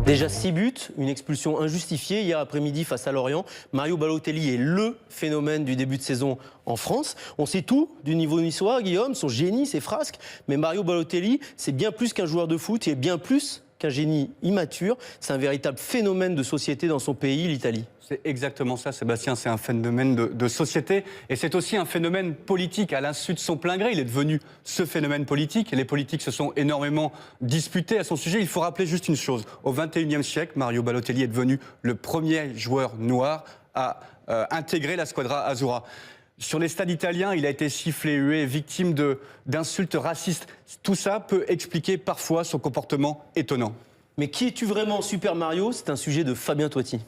Déjà 6 buts, une expulsion injustifiée hier après-midi face à Lorient. Mario Balotelli est le phénomène du début de saison en France. On sait tout du niveau niçois, Guillaume, son génie, ses frasques. Mais Mario Balotelli, c'est bien plus qu'un joueur de foot, il est bien plus qu'un génie immature. C'est un véritable phénomène de société dans son pays, l'Italie. C'est exactement ça, Sébastien, c'est un phénomène de société et c'est aussi un phénomène politique. À l'insu de son plein gré, il est devenu ce phénomène politique et les politiques se sont énormément disputés à son sujet. Il faut rappeler juste une chose, au XXIe siècle, Mario Balotelli est devenu le premier joueur noir à intégrer la Squadra Azzurra. Sur les stades italiens, il a été sifflé, hué, victime d'insultes racistes. Tout ça peut expliquer parfois son comportement étonnant. Mais qui es-tu vraiment, Super Mario? C'est un sujet de Fabien Toiti.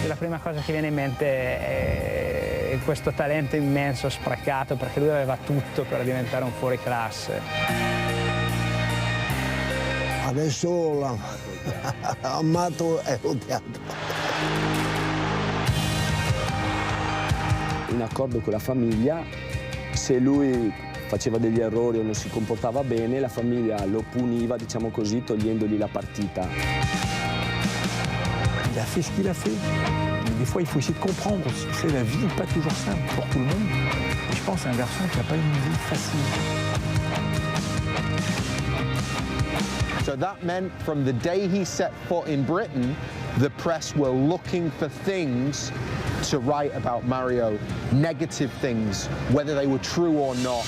La prima cosa che viene in mente è questo talento immenso, sprecato, perché lui aveva tutto per diventare un fuoriclasse. Adesso l'ha amato e odiato. In accordo con la famiglia, se lui faceva degli errori o non si comportava bene, la famiglia lo puniva, diciamo così, togliendogli la partita. Il a fait ce qu'il a fait. Des fois, il faut essayer de comprendre aussi. C'est la vie n'est pas toujours simple pour tout le monde. Et je pense que c'est un garçon qui n'a pas une vie facile. So that meant from the day he set foot in Britain, the press were looking for things to write about Mario, negative things, whether they were true or not.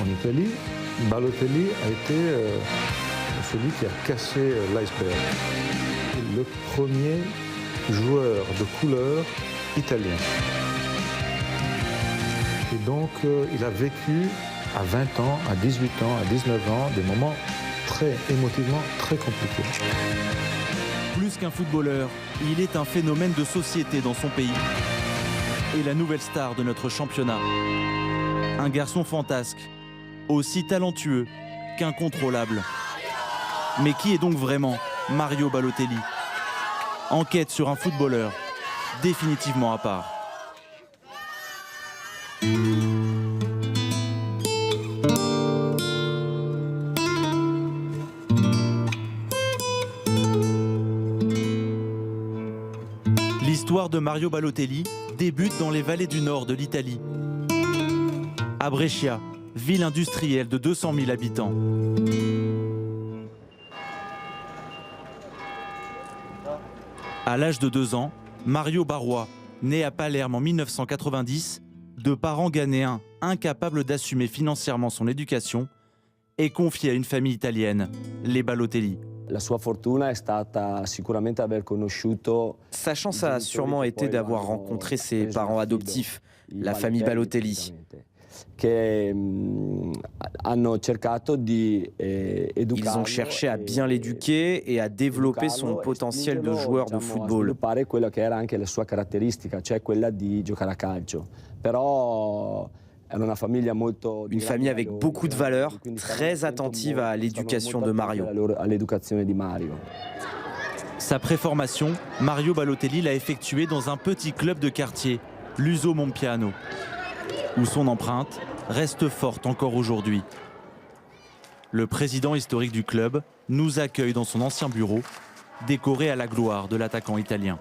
En Italie, Balotelli a été celui qui a cassé l'iceberg. Le premier joueur de couleur italien. Et donc, il a vécu à 20 ans, à 18 ans, à 19 ans, des moments très émotivement très compliqués. Plus qu'un footballeur, il est un phénomène de société dans son pays. Et la nouvelle star de notre championnat. Un garçon fantasque, aussi talentueux qu'incontrôlable. Mais qui est donc vraiment Mario Balotelli? Enquête sur un footballeur définitivement à part. L'histoire de Mario Balotelli débute dans les vallées du nord de l'Italie. À Brescia, ville industrielle de 200 000 habitants. À l'âge de 2 ans, Mario Barrois, né à Palerme en 1990, de parents ghanéens incapables d'assumer financièrement son éducation, est confié à une famille italienne, les Balotelli. La sua fortuna è stata sicuramente aver conosciuto. Sa chance a sûrement été d'avoir rencontré ses parents adoptifs, la famille Balotelli. Ils ont cherché à bien l'éduquer et à développer son potentiel de joueur de football. Quella che era anche la sua caratteristica, cioè quella di giocare a calcio. Però une famille avec beaucoup de valeurs, très attentive à l'éducation de Mario. Sa préformation, Mario Balotelli l'a effectuée dans un petit club de quartier, l'Uso Monpiano, où son empreinte reste forte encore aujourd'hui. Le président historique du club nous accueille dans son ancien bureau, décoré à la gloire de l'attaquant italien.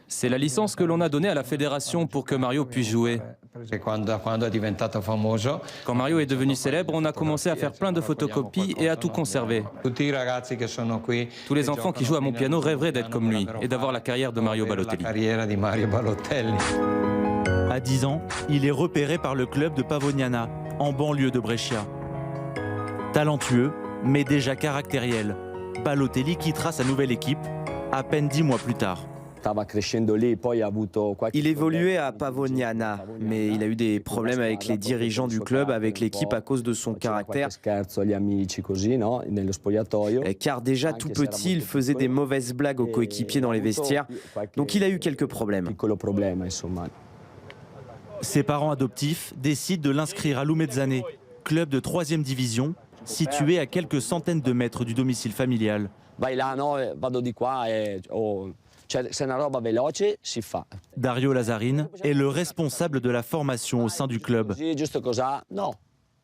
C'est la licence que l'on a donnée à la fédération pour que Mario puisse jouer. Quand Mario est devenu célèbre, on a commencé à faire plein de photocopies et à tout conserver. Tous les enfants qui jouent à mon piano rêveraient d'être comme lui et d'avoir la carrière de Mario Balotelli. À 10 ans, il est repéré par le club de Pavognana, en banlieue de Brescia. Talentueux, mais déjà caractériel, Balotelli quittera sa nouvelle équipe à peine 10 mois plus tard. Il évoluait à Pavognana, mais il a eu des problèmes avec les dirigeants du club, avec l'équipe à cause de son caractère. Car déjà tout petit, il faisait des mauvaises blagues aux coéquipiers dans les vestiaires, donc il a eu quelques problèmes. Ses parents adoptifs décident de l'inscrire à Lumezzane, club de 3e division, situé à quelques centaines de mètres du domicile familial. Se una roba veloce si fa. Dario Lazzarin est le responsable de la formation au sein du club. Giusto cosa? No.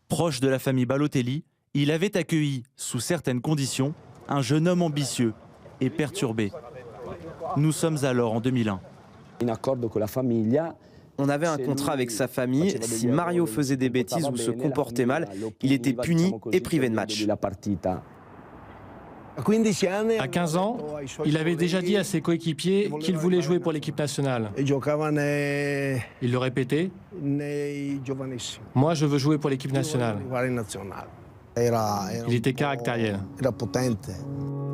Proche de la famille Balotelli, il avait accueilli, sous certaines conditions, un jeune homme ambitieux et perturbé. Nous sommes alors en 2001. In accordo con la famiglia. On avait un contrat avec sa famille. Si Mario faisait des bêtises ou se comportait mal, il était puni et privé de match. À 15 ans, il avait déjà dit à ses coéquipiers qu'il voulait jouer pour l'équipe nationale. Il le répétait. Moi, je veux jouer pour l'équipe nationale. Il était caractériel.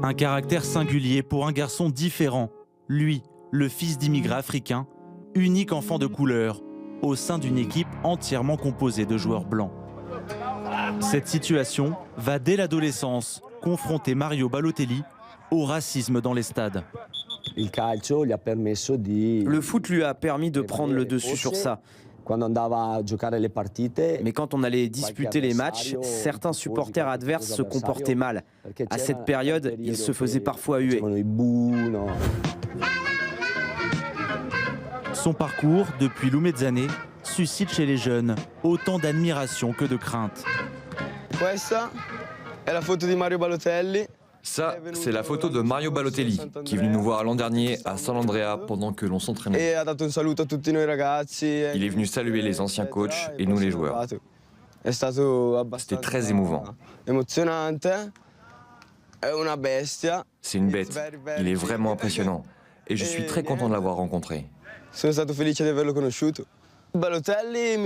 Un caractère singulier pour un garçon différent. Lui, le fils d'immigrés africains, unique enfant de couleur, au sein d'une équipe entièrement composée de joueurs blancs. Cette situation va dès l'adolescence confronter Mario Balotelli au racisme dans les stades. Le foot lui a permis de prendre le dessus sur ça. Mais quand on allait disputer les matchs, certains supporters adverses se comportaient mal. À cette période, ils se faisaient parfois huer. Son parcours, depuis Lumezzane, suscite chez les jeunes autant d'admiration que de crainte. Ça, c'est la photo de Mario Balotelli, qui est venu nous voir l'an dernier à San Andrea pendant que l'on s'entraînait. Il est venu saluer les anciens coachs et nous les joueurs. C'était très émouvant. C'est une bête. Il est vraiment impressionnant. Et je suis très content de l'avoir rencontré. Balotelli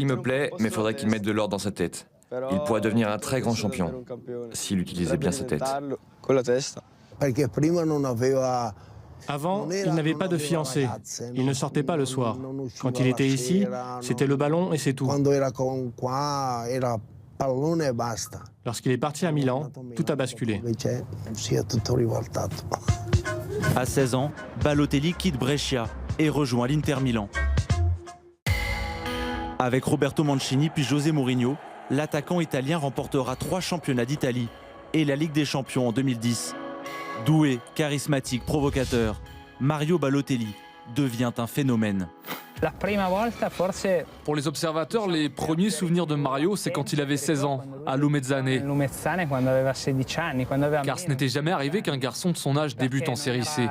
me plaît, mais il faudrait qu'il mette de l'ordre dans sa tête. Il pourrait devenir un très grand champion s'il utilisait bien sa tête. Avant, il n'avait pas de fiancée. Il ne sortait pas le soir. Quand il était ici, c'était le ballon et c'est tout. Lorsqu'il est parti à Milan, tout a basculé. À 16 ans, Balotelli quitte Brescia et rejoint l'Inter Milan. Avec Roberto Mancini puis José Mourinho, l'attaquant italien remportera 3 championnats d'Italie et la Ligue des Champions en 2010. Doué, charismatique, provocateur, Mario Balotelli devient un phénomène. Pour les observateurs, les premiers souvenirs de Mario, c'est quand il avait 16 ans, à Lumezzane. Car ce n'était jamais arrivé qu'un garçon de son âge débute en Série C.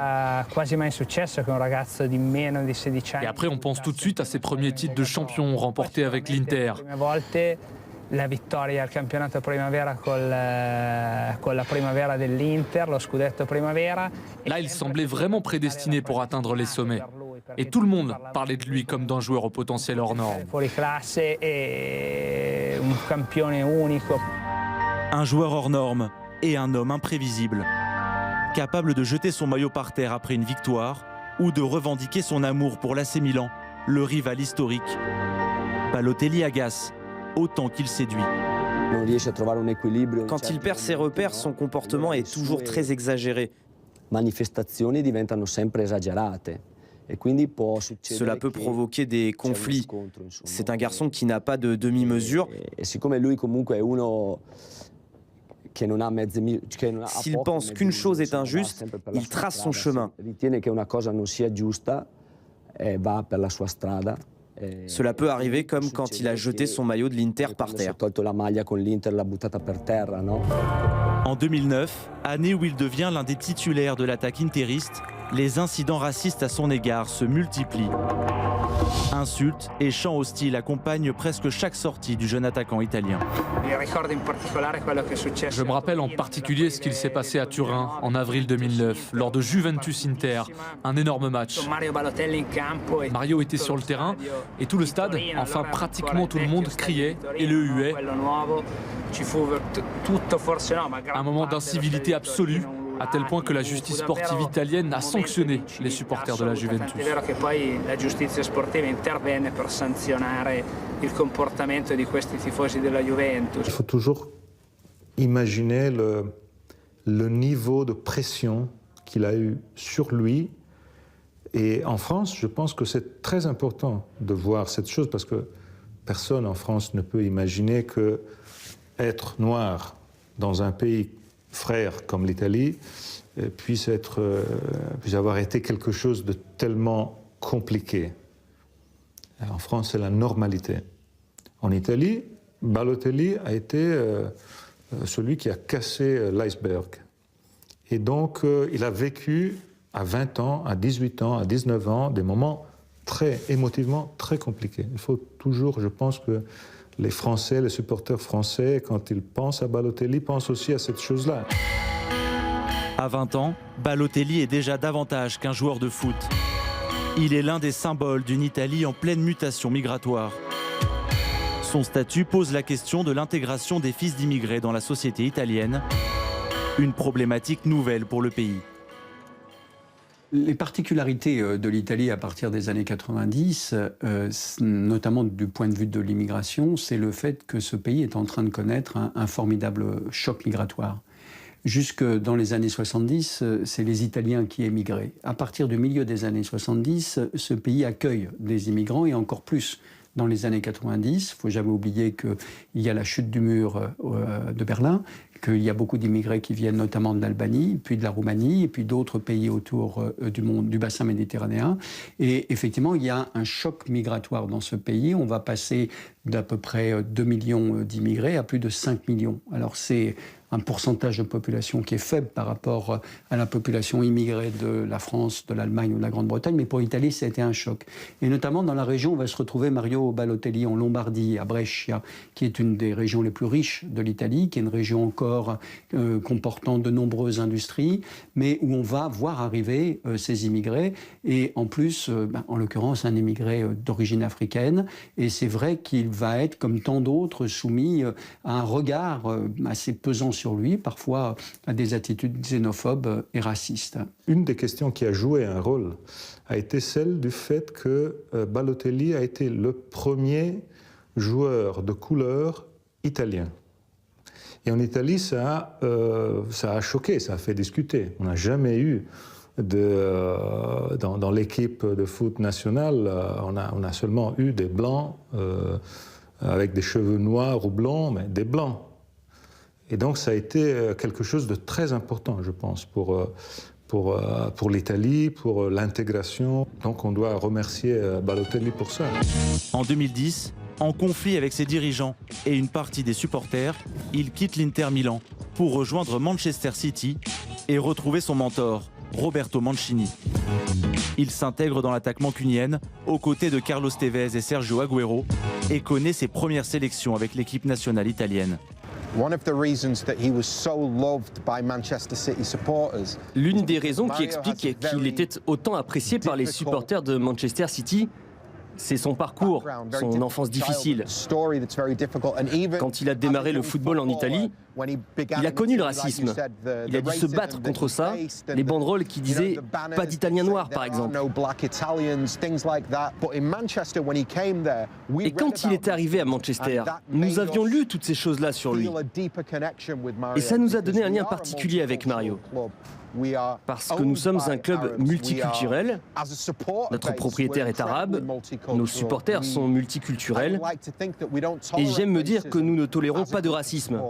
Et après, on pense tout de suite à ses premiers titres de champion remportés avec l'Inter. La vittoria al campionato primavera con la primavera dell'Inter, lo scudetto primavera. Là, il semblait vraiment prédestiné pour atteindre les sommets. Et tout le monde parlait de lui comme d'un joueur au potentiel hors norme. Un joueur hors norme et un homme imprévisible. Capable de jeter son maillot par terre après une victoire ou de revendiquer son amour pour l'AC Milan, le rival historique. Balotelli agace autant qu'il séduit. Quand il perd ses repères, son comportement est toujours très exagéré. Cela peut provoquer des conflits. C'est un garçon qui n'a pas de demi-mesure. S'il pense qu'une chose est injuste, il trace son chemin. Cela peut arriver comme quand il a jeté son maillot de l'Inter par terre. En 2009, année où il devient l'un des titulaires de l'attaque interiste, les incidents racistes à son égard se multiplient. Insultes et chants hostiles accompagnent presque chaque sortie du jeune attaquant italien. Je me rappelle en particulier ce qu'il s'est passé à Turin en avril 2009, lors de Juventus-Inter, un énorme match. Mario était sur le terrain et tout le stade, enfin pratiquement tout le monde, criait et le huait. Un moment d'incivilité absolue, à tel point que la justice sportive italienne a sanctionné les supporters de la Juventus. Il faut toujours imaginer le niveau de pression qu'il a eu sur lui. Et en France, je pense que c'est très important de voir cette chose parce que personne en France ne peut imaginer que être noir dans un pays frère comme l'Italie puisse avoir été quelque chose de tellement compliqué. En France, c'est la normalité. En Italie, Balotelli a été celui qui a cassé l'iceberg. Et donc, il a vécu à 20 ans, à 18 ans, à 19 ans, des moments émotivement très compliqués. Il faut toujours, je pense que les Français, les supporters français, quand ils pensent à Balotelli, pensent aussi à cette chose-là. À 20 ans, Balotelli est déjà davantage qu'un joueur de foot. Il est l'un des symboles d'une Italie en pleine mutation migratoire. Son statut pose la question de l'intégration des fils d'immigrés dans la société italienne, une problématique nouvelle pour le pays. Les particularités de l'Italie à partir des années 90, notamment du point de vue de l'immigration, c'est le fait que ce pays est en train de connaître un formidable choc migratoire. Jusque dans les années 70, c'est les Italiens qui émigraient. À partir du milieu des années 70, ce pays accueille des immigrants et encore plus dans les années 90. Il ne faut jamais oublier qu'il y a la chute du mur de Berlin, qu'il y a beaucoup d'immigrés qui viennent notamment de l'Albanie, puis de la Roumanie, et puis d'autres pays autour du bassin méditerranéen. Et effectivement, il y a un choc migratoire dans ce pays. On va passer d'à peu près 2 millions d'immigrés à plus de 5 millions. Alors c'est un pourcentage de population qui est faible par rapport à la population immigrée de la France, de l'Allemagne ou de la Grande-Bretagne, mais pour l'Italie, ça a été un choc. Et notamment dans la région où va se retrouver Mario Balotelli, en Lombardie, à Brescia, qui est une des régions les plus riches de l'Italie, qui est une région encore comportant de nombreuses industries, mais où on va voir arriver ces immigrés, et en plus, en l'occurrence, un immigré d'origine africaine, et c'est vrai qu'il va être, comme tant d'autres, soumis à un regard assez pesant sur lui, parfois à des attitudes xénophobes et racistes. Une des questions qui a joué un rôle a été celle du fait que Balotelli a été le premier joueur de couleur italien. Et en Italie, ça a choqué, ça a fait discuter. On n'a jamais eu dans l'équipe de foot nationale, on a seulement eu des blancs avec des cheveux noirs ou blancs, mais des blancs. Et donc ça a été quelque chose de très important, je pense, pour l'Italie, pour l'intégration. Donc on doit remercier Balotelli pour ça. En 2010, en conflit avec ses dirigeants et une partie des supporters, il quitte l'Inter Milan pour rejoindre Manchester City et retrouver son mentor, Roberto Mancini. Il s'intègre dans l'attaque mancunienne aux côtés de Carlos Tevez et Sergio Agüero et connaît ses premières sélections avec l'équipe nationale italienne. L'une des raisons qui explique qu'il était autant apprécié par les supporters de Manchester City, c'est son parcours, son enfance difficile. Quand il a démarré le football en Italie, il a connu le racisme. Il a dû se battre contre ça, les banderoles qui disaient « pas d'Italiens noirs » par exemple. Et quand il est arrivé à Manchester, nous avions lu toutes ces choses-là sur lui. Et ça nous a donné un lien particulier avec Mario. Parce que nous sommes un club multiculturel, notre propriétaire est arabe, nos supporters sont multiculturels, et j'aime me dire que nous ne tolérons pas de racisme.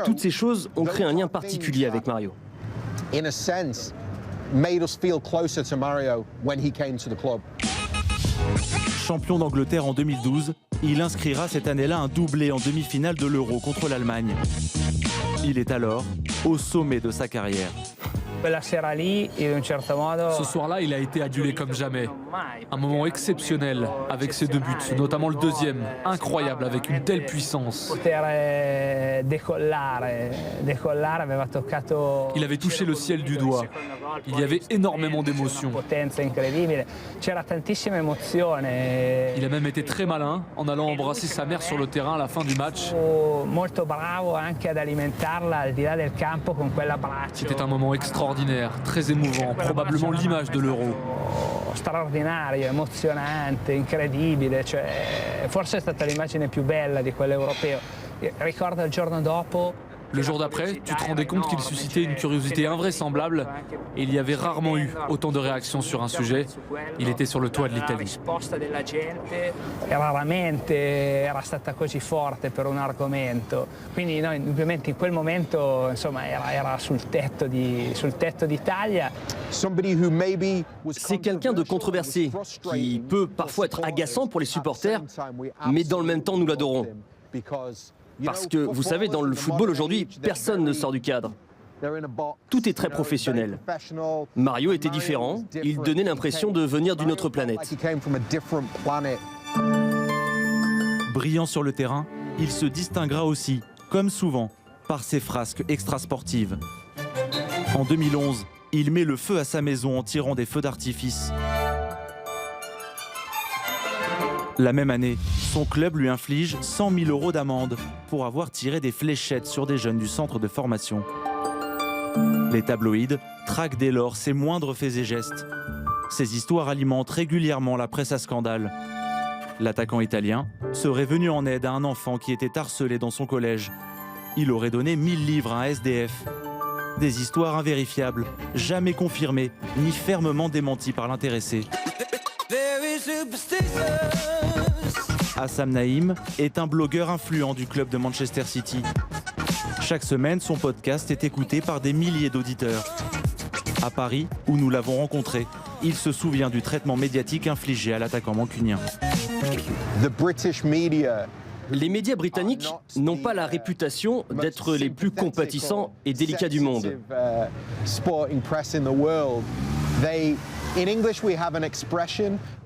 Toutes ces choses ont créé un lien particulier avec Mario. Champion d'Angleterre en 2012, il inscrira cette année-là un doublé en demi-finale de l'Euro contre l'Allemagne. Il est alors au sommet de sa carrière. Ce soir-là, il a été adulé comme jamais. Un moment exceptionnel avec ses 2 buts, notamment le deuxième, incroyable avec une telle puissance. Il avait touché le ciel du doigt. Il y avait énormément d'émotions. Il a même été très malin en allant embrasser sa mère sur le terrain à la fin du match. C'était un moment extraordinaire, très émouvant, probablement l'image de l'Euro. Straordinario, emozionante, incredibile, forse è stata l'immagine più bella di quell'europeo. Ricordo il giorno dopo Le jour d'après, tu te rendais compte qu'il suscitait une curiosité invraisemblable et il y avait rarement eu autant de réactions sur un sujet. Il était sur le toit de l'Italie. Raramente era stata così forte per un argomento. Quindi no, indubbiamente in quel momento insomma era sul tetto d'Italia. C'est quelqu'un de controversé qui peut parfois être agaçant pour les supporters, mais dans le même temps nous l'adorons. Parce que, vous savez, dans le football aujourd'hui, personne ne sort du cadre. Tout est très professionnel. Mario était différent, il donnait l'impression de venir d'une autre planète. Brillant sur le terrain, il se distinguera aussi, comme souvent, par ses frasques extrasportives. En 2011, il met le feu à sa maison en tirant des feux d'artifice. La même année, son club lui inflige 100 000 € d'amende pour avoir tiré des fléchettes sur des jeunes du centre de formation. Les tabloïds traquent dès lors ses moindres faits et gestes. Ces histoires alimentent régulièrement la presse à scandale. L'attaquant italien serait venu en aide à un enfant qui était harcelé dans son collège. Il aurait donné 1000 livres à un SDF. Des histoires invérifiables, jamais confirmées, ni fermement démenties par l'intéressé. Hassam Naïm est un blogueur influent du club de Manchester City. Chaque semaine, son podcast est écouté par des milliers d'auditeurs. À Paris, où nous l'avons rencontré, il se souvient du traitement médiatique infligé à l'attaquant mancunien. Les médias britanniques n'ont pas la réputation d'être les plus compatissants et délicats du monde.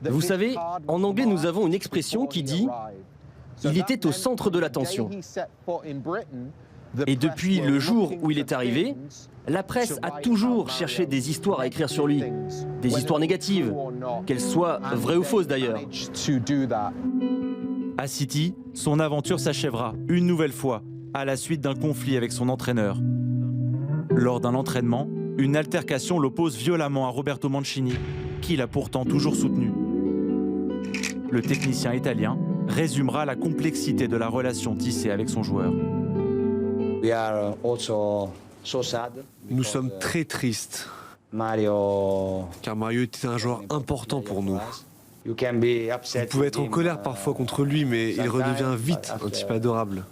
Vous savez, en anglais, nous avons une expression qui dit « il était au centre de l'attention ». Et depuis le jour où il est arrivé, la presse a toujours cherché des histoires à écrire sur lui, des histoires négatives, qu'elles soient vraies ou fausses d'ailleurs. À City, son aventure s'achèvera une nouvelle fois à la suite d'un conflit avec son entraîneur. Lors d'un entraînement, une altercation l'oppose violemment à Roberto Mancini, qui l'a pourtant toujours soutenu. Le technicien italien résumera la complexité de la relation tissée avec son joueur. Nous sommes très tristes, car Mario était un joueur important pour nous. Vous pouvez être en colère parfois contre lui, mais il redevient vite un type adorable.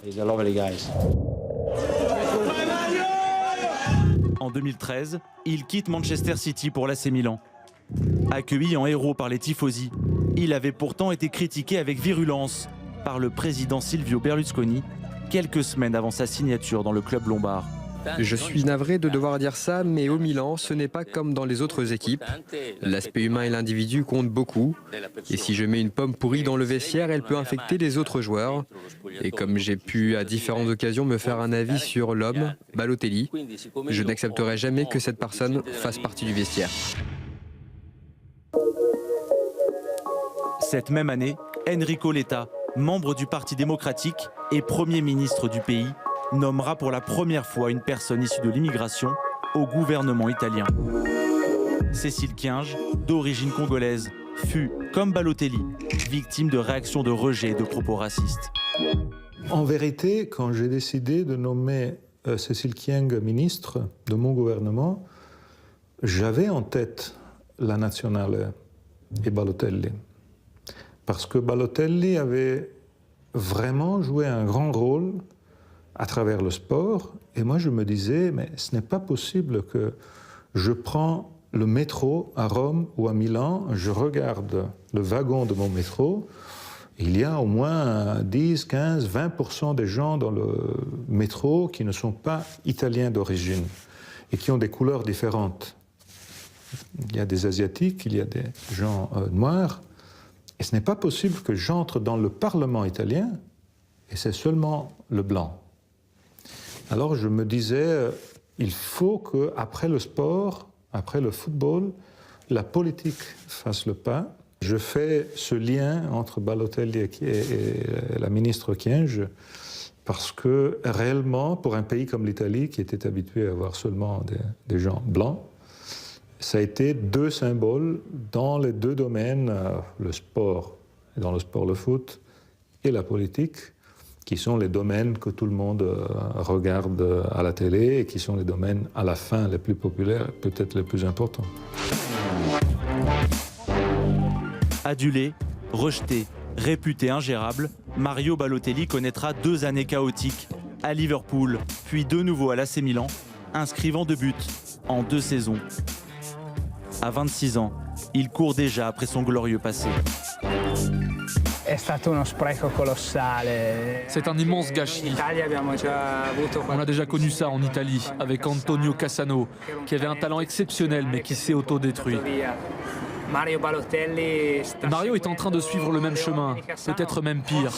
En 2013, il quitte Manchester City pour l'AC Milan. Accueilli en héros par les tifosi, il avait pourtant été critiqué avec virulence par le président Silvio Berlusconi quelques semaines avant sa signature dans le club lombard. Je suis navré de devoir dire ça, mais au Milan, ce n'est pas comme dans les autres équipes. L'aspect humain et l'individu comptent beaucoup. Et si je mets une pomme pourrie dans le vestiaire, elle peut infecter les autres joueurs. Et comme j'ai pu à différentes occasions me faire un avis sur l'homme, Balotelli, je n'accepterai jamais que cette personne fasse partie du vestiaire. Cette même année, Enrico Letta, membre du Parti démocratique et Premier ministre du pays, nommera pour la première fois une personne issue de l'immigration au gouvernement italien. Cécile Kyenge, d'origine congolaise, fut, comme Balotelli, victime de réactions de rejet et de propos racistes. En vérité, quand j'ai décidé de nommer Cécile Kyenge ministre de mon gouvernement, j'avais en tête la nationale et Balotelli. Parce que Balotelli avait vraiment joué un grand rôle à travers le sport. Et moi, je me disais, mais ce n'est pas possible que je prends le métro à Rome ou à Milan, je regarde le wagon de mon métro, il y a au moins 10, 15, 20% des gens dans le métro qui ne sont pas italiens d'origine et qui ont des couleurs différentes. Il y a des Asiatiques, il y a des gens noirs. Et ce n'est pas possible que j'entre dans le Parlement italien et c'est seulement le blanc. Alors je me disais, il faut qu'après le sport, après le football, la politique fasse le pas. Je fais ce lien entre Balotelli et la ministre Kyenge parce que réellement, pour un pays comme l'Italie, qui était habitué à avoir seulement des gens blancs, ça a été deux symboles dans les deux domaines, le sport, et dans le sport le foot, et la politique, qui sont les domaines que tout le monde regarde à la télé et qui sont les domaines à la fin les plus populaires, peut-être les plus importants. Adulé, rejeté, réputé ingérable, Mario Balotelli connaîtra 2 années chaotiques à Liverpool, puis de nouveau à l'AC Milan, inscrivant 2 buts en 2 saisons. À 26 ans, il court déjà après son glorieux passé. C'est un immense gâchis. On a déjà connu ça en Italie avec Antonio Cassano, qui avait un talent exceptionnel mais qui s'est autodétruit. Mario est en train de suivre le même chemin, peut-être même pire.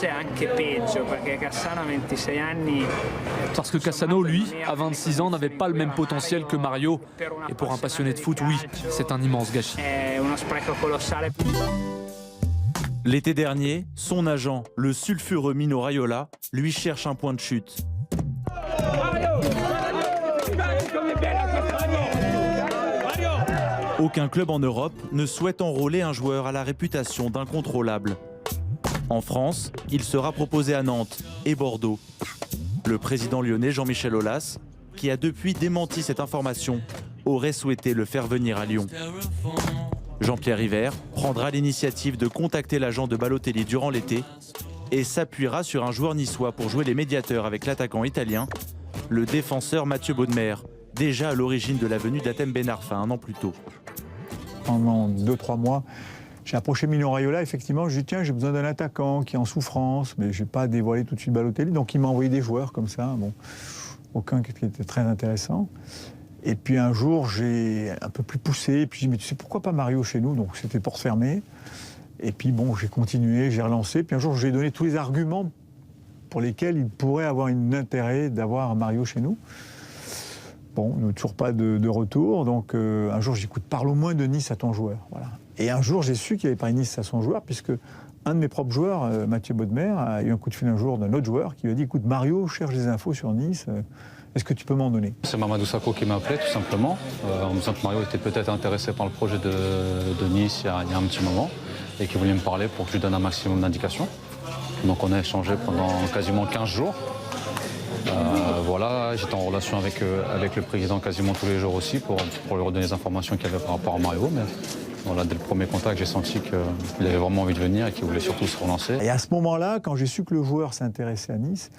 Parce que Cassano, lui, à 26 ans, n'avait pas le même potentiel que Mario. Et pour un passionné de foot, oui, c'est un immense gâchis. L'été dernier, son agent, le sulfureux Mino Raiola, lui cherche un point de chute. Aucun club en Europe ne souhaite enrôler un joueur à la réputation d'incontrôlable. En France, il sera proposé à Nantes et Bordeaux. Le président lyonnais Jean-Michel Aulas, qui a depuis démenti cette information, aurait souhaité le faire venir à Lyon. Jean-Pierre River prendra l'initiative de contacter l'agent de Balotelli durant l'été et s'appuiera sur un joueur niçois pour jouer les médiateurs avec l'attaquant italien, le défenseur Mathieu Baudemer, déjà à l'origine de la venue d'Hatem Ben Arfa 1 an plus tôt. Pendant 2-3 mois, j'ai approché Mino Raiola, effectivement, je lui ai dit tiens, j'ai besoin d'un attaquant qui est en souffrance, mais je n'ai pas dévoilé tout de suite Balotelli, donc il m'a envoyé des joueurs comme ça, bon, aucun qui était très intéressant. Et puis un jour, j'ai un peu plus poussé, et puis j'ai dit mais tu sais pourquoi pas Mario chez nous, donc c'était porte fermée. Et puis bon, j'ai continué, j'ai relancé, puis un jour j'ai donné tous les arguments pour lesquels il pourrait avoir un intérêt d'avoir Mario chez nous. Bon, il n'y a toujours pas de retour, donc un jour j'ai dit écoute, parle au moins de Nice à ton joueur. Voilà. Et un jour j'ai su qu'il avait parlé Nice à son joueur, puisque un de mes propres joueurs, Mathieu Baudemer, a eu un coup de fil un jour d'un autre joueur qui lui a dit écoute, Mario cherche des infos sur Nice, est-ce que tu peux m'en donner? C'est Mamadou Sakho qui m'a appelé tout simplement, en me disant que Mario était peut-être intéressé par le projet de Nice il y a un petit moment, et qu'il voulait me parler pour que je lui donne un maximum d'indications. Donc on a échangé pendant quasiment 15 jours. Voilà, j'étais en relation avec le président quasiment tous les jours aussi pour lui redonner les informations qu'il y avait par rapport à Mario. Mais voilà, dès le premier contact, j'ai senti qu'il avait vraiment envie de venir et qu'il voulait surtout se relancer. Et à ce moment-là, quand j'ai su que le joueur s'intéressait à Nice,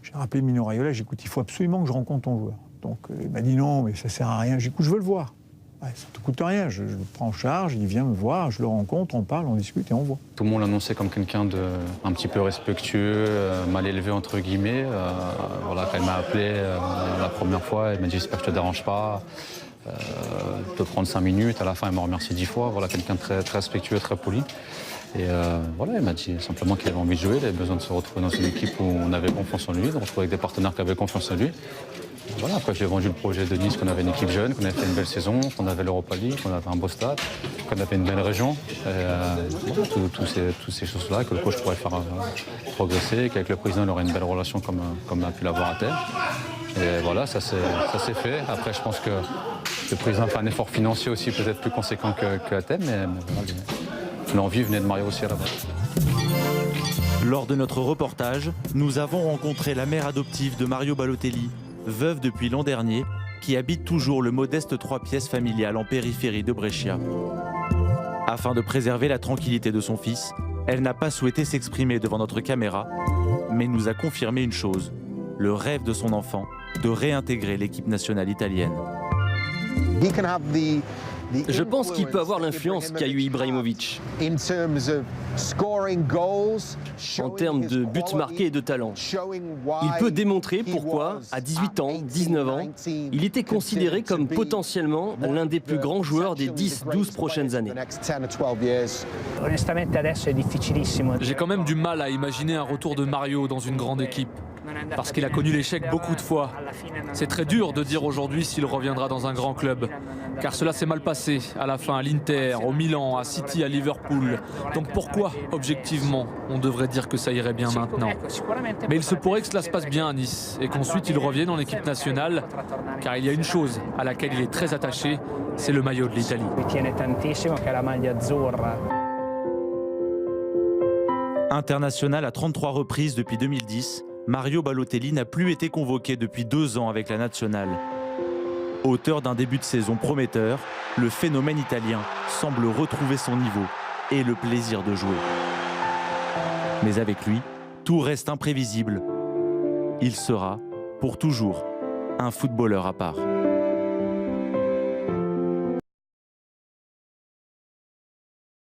j'ai rappelé Mino Raiola, j'ai dit écoute, il faut absolument que je rencontre ton joueur. Donc il m'a dit non, mais ça sert à rien. J'ai dit écoute, je veux le voir. Ouais, ça ne te coûte rien, je le prends en charge, il vient me voir, je le rencontre, on parle, on discute et on voit. Tout le monde l'annonçait comme quelqu'un d'un petit peu respectueux, mal élevé entre guillemets. Voilà, quand elle m'a appelé la première fois, elle m'a dit j'espère que je ne te dérange pas, je peux prendre 5 minutes. À la fin, elle m'a remercié 10 fois. Voilà, quelqu'un de très, très respectueux, très poli. Et voilà, il m'a dit simplement qu'il avait envie de jouer, il avait besoin de se retrouver dans une équipe où on avait confiance en lui, de retrouver avec des partenaires qui avaient confiance en lui. Voilà, après j'ai vendu le projet de Nice, qu'on avait une équipe jeune, qu'on avait fait une belle saison, qu'on avait l'Europa League, qu'on avait un beau stade, qu'on avait une belle région. Voilà, toutes ces choses-là que le coach pourrait faire progresser, qu'avec le président il aurait une belle relation comme on a pu l'avoir à terre. Et voilà, ça s'est fait. Après je pense que le président fait un effort financier aussi peut-être plus conséquent qu'à Thème, mais voilà, l'envie venait de Mario aussi à la base. Lors de notre reportage, nous avons rencontré la mère adoptive de Mario Balotelli, veuve depuis l'an dernier, qui habite toujours le modeste 3 pièces familial en périphérie de Brescia. Afin de préserver la tranquillité de son fils, elle n'a pas souhaité s'exprimer devant notre caméra, mais nous a confirmé une chose, le rêve de son enfant, de réintégrer l'équipe nationale italienne. Je pense qu'il peut avoir l'influence qu'a eu Ibrahimovic en termes de buts marqués et de talent. Il peut démontrer pourquoi, à 18 ans, 19 ans, il était considéré comme potentiellement l'un des plus grands joueurs des 10-12 prochaines années. J'ai quand même du mal à imaginer un retour de Mario dans une grande équipe. Parce qu'il a connu l'échec beaucoup de fois. C'est très dur de dire aujourd'hui s'il reviendra dans un grand club. Car cela s'est mal passé à la fin à l'Inter, au Milan, à City, à Liverpool. Donc pourquoi, objectivement, on devrait dire que ça irait bien maintenant? Mais il se pourrait que cela se passe bien à Nice et qu'ensuite il revienne en équipe nationale. Car il y a une chose à laquelle il est très attaché, c'est le maillot de l'Italie. International à 33 reprises depuis 2010, Mario Balotelli n'a plus été convoqué depuis 2 ans avec la nationale. Auteur d'un début de saison prometteur, le phénomène italien semble retrouver son niveau et le plaisir de jouer. Mais avec lui, tout reste imprévisible. Il sera, pour toujours, un footballeur à part.